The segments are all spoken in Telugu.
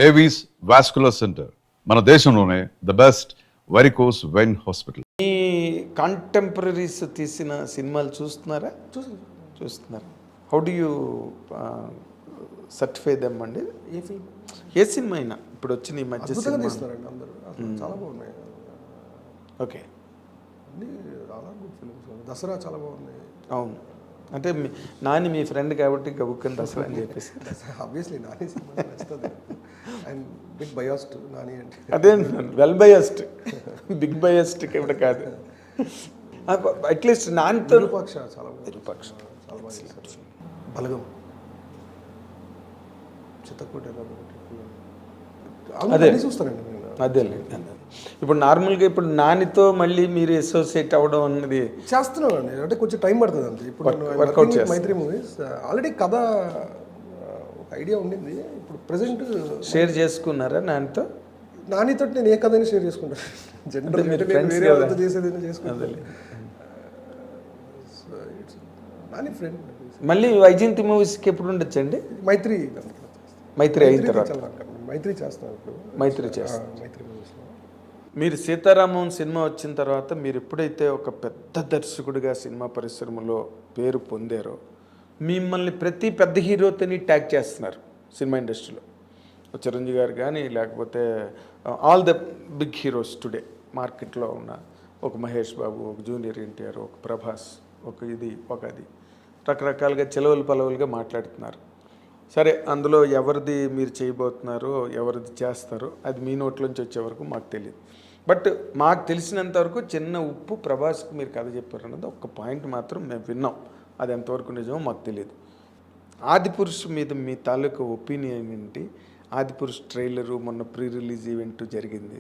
ఏవీస్ వాస్కులర్ సెంటర్, మన దేశంలోనే the best varicose vein hospital. ఈ కాంటెంపరీస్ తీసిన సినిమాలు చూస్తున్నారా? చూస్తున్నారు. How do you certify them అండి? ఏ సినిమా అయినా ఇప్పుడు వచ్చిన ఈ మధ్య తీస్తున్నారండి అందరూ, చాలా బాగున్నాయి. ఓకే, అన్ని చాలా గుడ్ ఫిల్మ్స్. దసరా చాలా బాగుంది. అవును, అంటే నాని మీ ఫ్రెండ్ కాబట్టి గబుక్కని దసరా అని చెప్పేసి. ఆబ్వియస్లీ నాని సినిమా నచ్చుతుంది. ఐఎమ్ బిగ్ బయాస్డ్ నాని అంటే. అదే వెల్ బయాస్డ్, బిగ్ బయాస్డ్ ఇప్పుడు కాదు. అట్లీస్ట్ నానితో విరూపాక్ష చాలా బాగుంది. చాలా బాగా బలగం, చిత్తకోట అదే చూస్తానండి నేను. అదే ఇప్పుడు నార్మల్గా ఇప్పుడు నానితో మళ్ళీ మీరు అసోసియేట్ అవ్వడం అన్నది చేస్తున్నాను అండి, అంటే కొంచెం టైం పడుతుంది అంతే. ఇప్పుడు మైత్రి మూవీస్ ఆల్రెడీ కథ ఒక ఐడియా ఉండింది. ఇప్పుడు ప్రెసెంట్ షేర్ చేసుకున్నారా నానితో? నానితో నేను ఏ కథని షేర్ చేసుకుంటాను. జనరల్ చేసేది చేసుకుంటాను. నాని ఫ్రెండ్. మళ్ళీ వైజయంతి మూవీస్కి ఎప్పుడు ఉండొచ్చండి? మైత్రి అయిన తర్వాత మైత్రి చేస్తాను ఇప్పుడు. మైత్రి చేస్తాను. మైత్రి మూవీస్లో మీరు సీతారామం సినిమా వచ్చిన తర్వాత మీరు ఎప్పుడైతే ఒక పెద్ద దర్శకుడిగా సినిమా పరిశ్రమలో పేరు పొందారో, మిమ్మల్ని ప్రతి పెద్ద హీరోతోని ట్యాగ్ చేస్తున్నారు సినిమా ఇండస్ట్రీలో. చిరంజీవి గారు కానీ, లేకపోతే all the big heroes today మార్కెట్లో ఉన్న ఒక మహేష్ బాబు, ఒక జూనియర్ ఎన్టీఆర్, ఒక ప్రభాస్, ఒక అది రకరకాలుగా చెలవులు పలవులుగా మాట్లాడుతున్నారు. సరే, అందులో ఎవరిది మీరు చేయబోతున్నారో, ఎవరిది చేస్తారో అది మీ నోట్లోంచి వచ్చే వరకు మాకు తెలియదు. బట్ మాకు తెలిసినంత వరకు చిన్న ఉప్పు ప్రభాస్కి మీరు కథ చెప్పారు అన్నది ఒక్క పాయింట్ మాత్రం మేము విన్నాం. అది ఎంతవరకు నిజమో మాకు తెలియదు. ఆదిపురుష్ మీద మీ తాలూకా ఒపీనియన్ ఏంటి? ఆదిపురుష్ ట్రైలరు మొన్న ప్రీ రిలీజ్ ఈవెంట్ జరిగింది.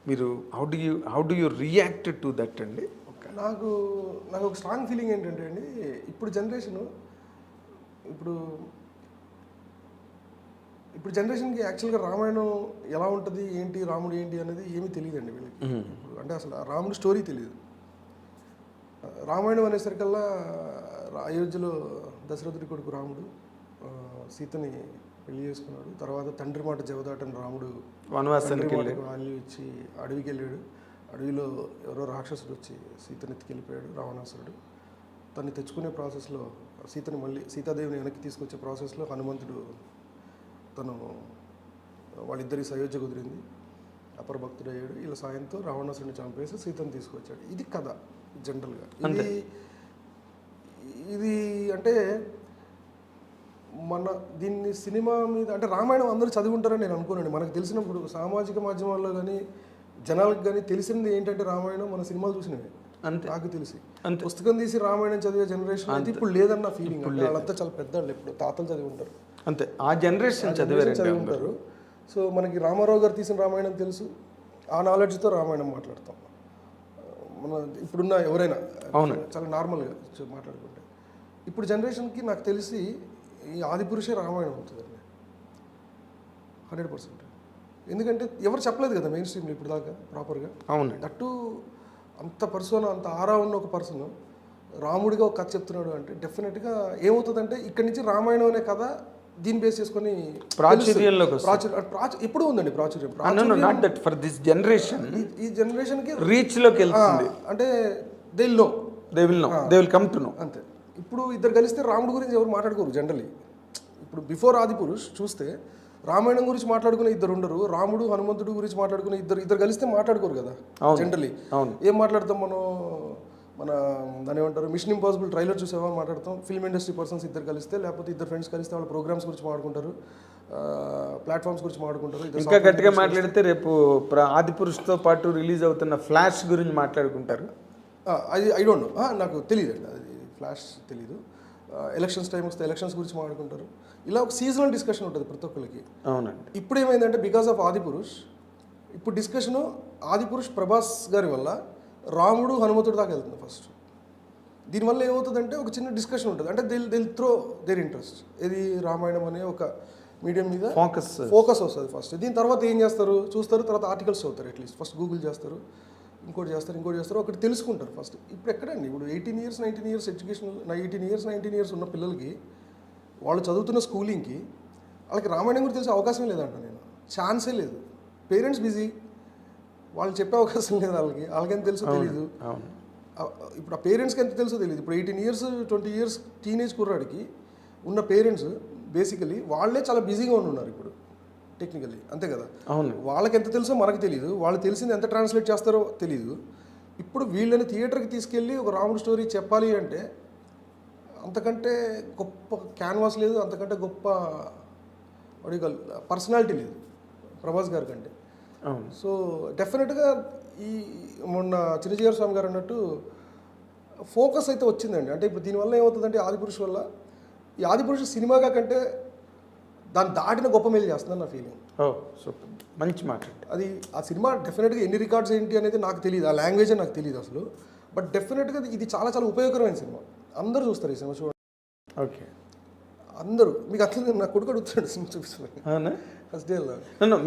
మీరు how do you react to that అండి? నాకు ఒక స్ట్రాంగ్ ఫీలింగ్ ఏంటంటే అండి, ఇప్పుడు జనరేషన్కి యాక్చువల్గా రామాయణం ఎలా ఉంటుంది, ఏంటి, రాముడు ఏంటి అనేది ఏమీ తెలియదండి వీళ్ళకి. అంటే అసలు రాముడు స్టోరీ తెలియదు. రామాయణం అనేసరికల్లా అయోధ్యలో దశరథుడి కొడుకు రాముడు సీతని పెళ్లి చేసుకున్నాడు. తర్వాత తండ్రి మాట జవదాటని రాముడు వనవాసానికి వాల్యూ ఇచ్చి అడవికి వెళ్ళాడు. అడవిలో ఎవరో రాక్షసుడు వచ్చి సీతని ఎత్తుకెళ్ళిపోయాడు, రావణాసురుడు. తన్ని తెచ్చుకునే ప్రాసెస్లో సీతాదేవిని వెనక్కి తీసుకొచ్చే ప్రాసెస్లో హనుమంతుడు వాళ్ళిద్దరి అయోధ్య కుదిరింది, అపరభక్తుడు అయ్యాడు. వీళ్ళ సాయంతో రావణాసుడిని చంపేసి సీతను తీసుకొచ్చాడు. ఇది కథ జనరల్గా. ఇది అంటే దీన్ని సినిమా మీద అంటే రామాయణం అందరూ చదివి ఉంటారని నేను అనుకోనండి. మనకు తెలిసినప్పుడు సామాజిక మాధ్యమాల్లో కానీ జనాలకు కానీ తెలిసింది ఏంటంటే రామాయణం మన సినిమాలు చూసినవి. అంతే నాకు తెలిసి పుస్తకం తీసి రామాయణం చదివే జనరేషన్ అయితే ఇప్పుడు లేదన్న ఫీలింగ్. వాళ్ళంతా చాలా పెద్దవాళ్ళు, ఇప్పుడు తాతలు చదివి ఉంటారు. అంతే, ఆ జనరేషన్ చదివి ఉంటారు. సో మనకి రామారావు గారు తీసిన రామాయణం తెలుసు. ఆ నాలెడ్జ్తో రామాయణం మాట్లాడతాం. మన ఇప్పుడున్న ఎవరైనా చాలా నార్మల్గా మాట్లాడుకుంటే. ఇప్పుడు జనరేషన్కి నాకు తెలిసి ఈ ఆదిపురుషే రామాయణం అవుతుందండి 100%. ఎందుకంటే ఎవరు చెప్పలేదు కదా మెయిన్ స్ట్రీమ్లో ఇప్పుడు దాకా ప్రాపర్గా. అవును, దట్టు అంత పర్సన్, అంత ఆరా ఉన్న ఒక పర్సన్ రాముడిగా ఒక కథ చెప్తున్నాడు అంటే డెఫినెట్గా ఏమవుతుందంటే ఇక్కడి నుంచి రామాయణం అనే కథ దీన్ని బేస్ చేసుకొని ఎప్పుడు ఉందండి ప్రాచుర్యం. ఈ జనరేషన్కి రీచ్లోకి వెళ్తుంది. అంటే they will come to know అంతే. ఇప్పుడు ఇద్దరు కలిస్తే రాముడి గురించి ఎవరు మాట్లాడుకోరు జనరలీ. ఇప్పుడు బిఫోర్ ఆదిపురుష్ చూస్తే రామాయణం గురించి మాట్లాడుకునే ఇద్దరు ఉండరు, రాముడు హనుమంతుడు గురించి మాట్లాడుకునే ఇద్దరు కలిస్తే మాట్లాడుకోరు కదా జనరలీ. ఏం మాట్లాడతాం మన దాని ఏమంటారు, మిషన్ ఇంపాసిబుల్ ట్రైలర్ చూసేవా మాట్లాడతాం. ఫిల్మ్ ఇండస్ట్రీ పర్సన్స్ ఇద్దరు కలిస్తే, లేకపోతే ఇద్దరు ఫ్రెండ్స్ కలిస్తే వాళ్ళ ప్రోగ్రామ్స్ గురించి మాట్లాడుకుంటారు, ప్లాట్ఫామ్స్ గురించి మాట్లాడుకుంటారు. ఇంకా గట్టిగా మాట్లాడితే రేపు ఆదిపురుష్తో పాటు రిలీజ్ అవుతున్న ఫ్లాష్ గురించి మాట్లాడుకుంటారు. అది ఐ డోంట్ నో, నాకు తెలియదు అండి, అది ఫ్లాష్ తెలీదు. ఎలక్షన్స్ టైం వస్తే ఎలక్షన్స్ గురించి మాట్లాడుకుంటారు. ఇలా ఒక సీజనల్ డిస్కషన్ ఉంటుంది ప్రతి ఒక్కరికి. అవునండి. ఇప్పుడు ఏమైందంటే బికాస్ ఆఫ్ ఆదిపురుష్, ఇప్పుడు డిస్కషను ఆదిపురుష్ ప్రభాస్ గారి వల్ల రాముడు హనుమంతుడు దాకా వెళ్తుంది ఫస్ట్. దీనివల్ల ఏమవుతుందంటే ఒక చిన్న డిస్కషన్ ఉంటుంది. అంటే దిల్ త్రో దేర్ ఇంట్రెస్ట్. ఇది రామాయణం అనే ఒక మీడియం మీద ఫోకస్ వస్తుంది ఫస్ట్. దీని తర్వాత ఏం చేస్తారు చూస్తారు, తర్వాత ఆర్టికల్స్ చదువుతారు. అట్లీస్ట్ ఫస్ట్ గూగుల్ చేస్తారు, ఇంకోటి చేస్తారు, ఒకటి తెలుసుకుంటారు ఫస్ట్. ఇప్పుడు ఎక్కడండి, ఇప్పుడు 18 years 19 years education, 18 years 19 years ఉన్న పిల్లలకి వాళ్ళు చదువుతున్న స్కూలింగ్కి వాళ్ళకి రామాయణం గురించి తెలిసే అవకాశం లేదంట నేను. ఛాన్సే లేదు. పేరెంట్స్ బిజీ, వాళ్ళు చెప్పే అవకాశం లేదు వాళ్ళకేం తెలుసో తెలీదు. అవును. ఇప్పుడు ఆ పేరెంట్స్కి ఎంత తెలుసో తెలియదు. ఇప్పుడు 18 years 20 years టీనేజ్ కుర్రాడికి ఉన్న పేరెంట్స్ బేసికలీ వాళ్ళే చాలా బిజీగా ఉన్నారు ఇప్పుడు టెక్నికల్లీ, అంతే కదా. అవును. వాళ్ళకి ఎంత తెలుసో మనకు తెలియదు, వాళ్ళు తెలిసింది ఎంత ట్రాన్స్లేట్ చేస్తారో తెలియదు. ఇప్పుడు వీళ్ళని థియేటర్కి తీసుకెళ్ళి ఒక రాముడు స్టోరీ చెప్పాలి అంటే అంతకంటే గొప్ప క్యాన్వాస్ లేదు, అంతకంటే గొప్ప పర్సనాలిటీ లేదు ప్రభాస్ గారి కంటే. అవును. సో డెఫినెట్గా ఈ మొన్న చిరంజీవి స్వామి గారు అన్నట్టు ఫోకస్ అయితే వచ్చిందండి. అంటే ఇప్పుడు దీనివల్ల ఏమవుతుందంటే ఆదిపురుష్ వల్ల ఈ ఆదిపురుష్ సినిమాగా కంటే దాన్ని దాటిన గొప్ప మేలు చేస్తుందని నా ఫీలింగ్. ఓ సూపర్, మంచి మాట. అది ఆ సినిమా డెఫినెట్గా ఎన్ని రికార్డ్స్ ఏంటి అనేది నాకు తెలియదు, ఆ లాంగ్వేజ్ నాకు తెలియదు అసలు. బట్ డెఫినెట్గా ఇది చాలా చాలా ఉపయోగకరమైన సినిమా. అందరూ చూస్తారు ఈ సినిమా, చూడండి. ఓకే. అందరూ మీకు అట్లా నా కొడుకు అడుగుతాడు సినిమా చూపిస్తున్నాను అవునా? ఫస్ట్ డే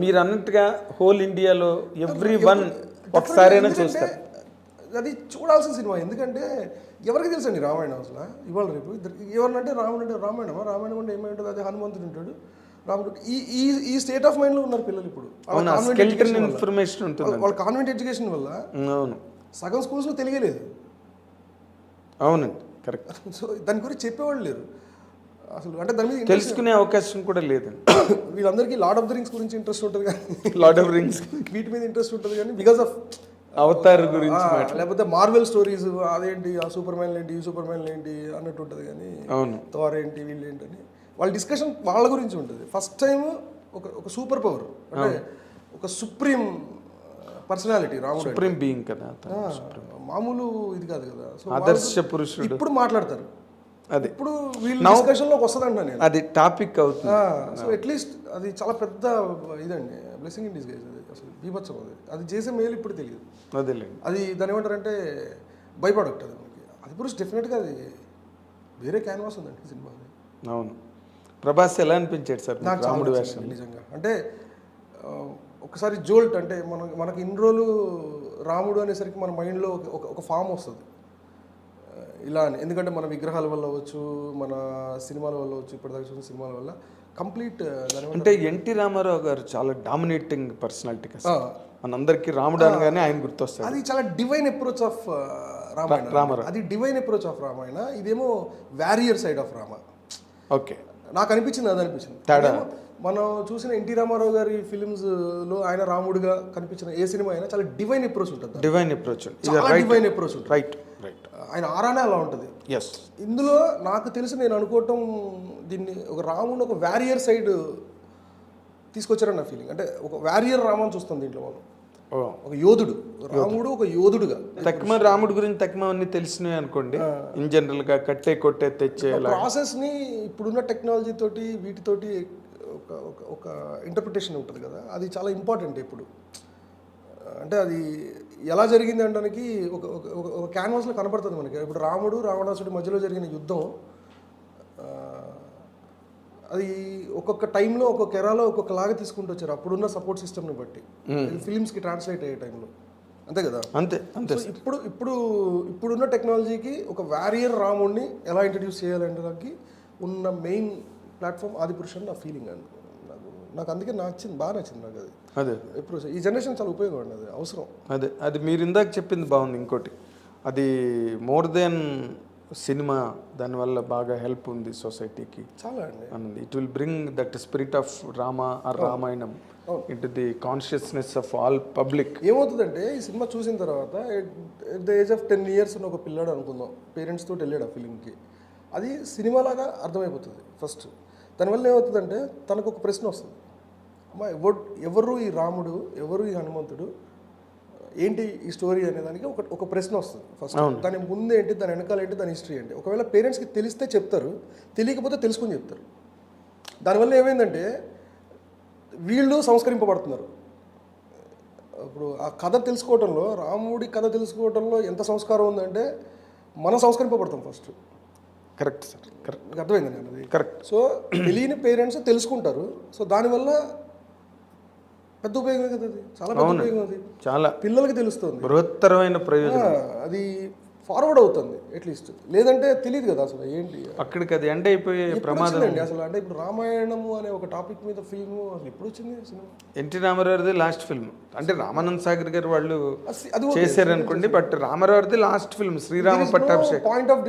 మీరు అన్నట్టుగా హోల్ ఇండియాలో ఎవ్రీ వన్ ఒకసారైనా చూస్తారు. అది చూడాల్సిన సినిమా. ఎందుకంటే ఎవరికి తెలుసండి రామాయణం అసలు ఇవాళ రేపు ఎవరినంటే రాముడు అంటే రామాయణం అంటే ఏమై ఉంటుంది, అది హనుమంతుడు ఉంటాడు, రాముడు. ఈ స్టేట్ ఆఫ్ మైండ్లో ఉన్నారు పిల్లలు ఇప్పుడు. ఇన్ఫర్మేషన్ ఉంటుంది వాళ్ళ కాన్వెంట్ ఎడ్యుకేషన్ వల్ల. అవును. సగం స్కూల్స్లో తెలియలేదు. అవునండి, కరెక్ట్. సో దాని గురించి చెప్పేవాళ్ళు లేరు అసలు. అంటే దాని మీద తెలుసుకునే అవకాశం కూడా లేదండి. వీళ్ళందరికీ లార్డ్ ఆఫ్ ద రింగ్స్ గురించి ఇంట్రెస్ట్ ఉంటుంది కానీ లార్డ్ ఆఫ్ రింగ్స్ వీటి మీద ఇంట్రెస్ట్ ఉంటుంది కానీ బికాస్ ఆఫ్ అవతార్ గురించి లేకపోతే మార్వెల్ స్టోరీస్ అదేంటి, ఆ సూపర్ మ్యాన్ ఏంటి, ఈ సూపర్ మ్యాన్ ఏంటి అన్నట్టు ఉంటుంది కానీ అవును థార్ ఏంటి వీళ్ళు ఏంటని వాళ్ళ డిస్కషన్ వాళ్ళ గురించి ఉంటుంది. ఫస్ట్ టైం ఒక సూపర్ పవర్ అంటే ఒక సుప్రీం పర్సనాలిటీ రాముడు, సుప్రీం బీయింగ్ కదా, మామూలు ఇది కాదు కదా. సో ఆదర్శ పురుషుడు ఇప్పుడు మాట్లాడతారు, అది ఇప్పుడు వీళ్ళ డిస్కషన్లోకి వస్తుందంట నేను, అది టాపిక్ అవుతుంది. సో అట్లీస్ట్ అది చాలా పెద్ద ఇదండి, బ్లెస్సింగ్ ఇన్ డిస్గైజ్. అది అసలు బీభత్సం, అది చేసే మేలు ఇప్పుడు తెలియదు. అదేలేండి, అది దాని ఏమంటారంటే బై ప్రోడక్ట్. అది మనకి అది పురుష్ డెఫినెట్గా అది వేరే క్యాన్వాస్ ఉందండి సినిమా. అవును. ప్రభాస్ ఎలా అనిపించాడు సార్ నాకు రాముడు చాలా వేషం? నిజంగా అంటే ఒకసారి జోల్ట్ అంటే మనకి ఇన్ని రోజులు రాముడు అనేసరికి మన మైండ్లో ఒక ఫామ్ వస్తుంది ఇలా అని. ఎందుకంటే మన విగ్రహాల వల్ల అవ్వచ్చు, మన సినిమాల వల్ల అవ్వచ్చు, ఇప్పటిదాకా చూసిన సినిమాల వల్ల కంప్లీట్ అంటే ఎన్టీ రామారావు గారు చాలా డామినేటింగ్ పర్సనాలిటీ కదా మనందరికీ. రాముడు అనగానే ఆయన గుర్తొస్తాడు. అది చాలా డివైన్ అప్రోచ్ ఆఫ్ రామాయణ. అది డివైన్ అప్రోచ్ ఆఫ్ రామాయణ, ఇదేమో warrior side of Rama. Okay, నాకు అనిపించింది, అది అనిపించింది తేడా. మనం చూసిన ఎన్టీ రామారావు గారి ఫిలిమ్స్లో ఆయన రాముడుగా కనిపించిన ఏ సినిమా అయినా చాలా డివైన్ అప్రోచ్ ఉంటుంది. డివైన్ అప్రోచ్, డివైన్ అప్రోచ్ ఉంటుంది. Right right. ఆయన ఆరానే అలా ఉంటుంది. ఎస్. ఇందులో నాకు తెలిసి నేను అనుకోవటం దీన్ని ఒక రాముడు ఒక వారియర్ సైడ్ తీసుకొచ్చారని నా ఫీలింగ్. అంటే ఒక వారియర్ రామని చూస్తాం దీంట్లో మనం, ఒక యోధుడు. రాముడు ఒక యోధుడుగా. తక్కువ రాముడు గురించి తక్కువ అన్ని తెలిసినవి అనుకోండి, ఇన్ జనరల్ గా కట్టే కొట్టే తెచ్చే ప్రాసెస్ ని ఇప్పుడున్న టెక్నాలజీ తోటి వీటితోటి ఒక ఇంటర్ప్రిటేషన్ ఉంటుంది కదా, అది చాలా ఇంపార్టెంట్ ఇప్పుడు. అంటే అది ఎలా జరిగింది అనడానికి ఒక క్యాన్వాస్లో కనపడుతుంది మనకి. ఇప్పుడు రాముడు రావణాసుడి మధ్యలో జరిగిన యుద్ధం, అది ఒక్కొక్క టైంలో ఒక్కొక్క ఎరాలో ఒక్కొక్కలాగా తీసుకుంటూ వచ్చారు అప్పుడున్న సపోర్ట్ సిస్టమ్ని బట్టి, ఫిలిమ్స్కి ట్రాన్స్లేట్ అయ్యే టైంలో, అంతే కదా. అంతే అంతే. ఇప్పుడున్న టెక్నాలజీకి ఒక వారియర్ రాముడిని ఎలా ఇంట్రడ్యూస్ చేయాలనేదానికి ఉన్న మెయిన్ ప్లాట్ఫామ్ ఆదిపురుష్ అని నా ఫీలింగ్ అండి. నాకు అందుకే నచ్చింది, బాగా నచ్చింది నాకు. అది అదే ఎప్పుడు ఈ జనరేషన్ చాలా ఉపయోగం అండి, అది అవసరం. అది మీరు ఇందాక చెప్పింది బాగుంది. ఇంకోటి, అది మోర్ దెన్ సినిమా, దానివల్ల బాగా హెల్ప్ ఉంది సొసైటీకి చాలా అండి అన్నది. It will bring that spirit of Rama or Ramayanam into the consciousness of all public. ఏమవుతుందంటే ఈ సినిమా చూసిన తర్వాత at the age of 10 years ఉన్న ఒక పిల్లాడు అనుకుందాం, పేరెంట్స్ తోటి వెళ్ళాడు ఆ ఫిలింకి, అది సినిమాలాగా అర్థమైపోతుంది ఫస్ట్. దానివల్ల ఏమవుతుందంటే తనకు ఒక ప్రశ్న వస్తుంది, అమ్మా ఎవరు ఈ రాముడు, ఎవరు ఈ హనుమంతుడు, ఏంటి ఈ స్టోరీ అనేదానికి ఒక ప్రశ్న వస్తుంది ఫస్ట్. దాని ముందేంటి, దాని వెనకాల ఏంటి, దాని హిస్టరీ ఏంటి. ఒకవేళ పేరెంట్స్కి తెలిస్తే చెప్తారు, తెలియకపోతే తెలుసుకుని చెప్తారు. దానివల్ల ఏమైందంటే వీళ్ళు సంస్కరింపబడుతున్నారు. ఇప్పుడు ఆ కథ తెలుసుకోవడంలో, రాముడి కథ తెలుసుకోవడంలో ఎంత సంస్కారం ఉందంటే మనం సంస్కరింపబడతాం ఫస్ట్. Correct sir, correct. మీకు అర్థమైందండి అన్నది. కరెక్ట్. సో తెలియని పేరెంట్స్ తెలుసుకుంటారు. సో దానివల్ల పెద్ద ఉపయోగం కదా, అది చాలా పెద్ద ఉపయోగం. అది చాలా పిల్లలకి తెలుస్తుంది, బృహత్తరమైన ప్రయోజనం. అది ఫార్వర్డ్ అవుతుంది అట్లీస్ట్, లేదంటే తెలియదు కదా అసలు ఏంటి. అక్కడికి అది ఎండ్ అయిపోయే ఎప్పుడు ప్రమాదం. వచ్చిందండి అసలు, అంటే ఇప్పుడు రామాయణము అనే ఒక టాపిక్ మీద ఫిల్మ్ అసలు ఎప్పుడు వచ్చింది సినిమా? ఎన్టీ రామారావుది లాస్ట్ ఫిల్మ్, అంటే రామానంద్ సాగర్ గారు వాళ్ళు అది ఓకే. చేశారనుకోండి, బట్ రామారావుది లాస్ట్ ఫిల్మ్ శ్రీరామ పట్టాభిషేకం. Point of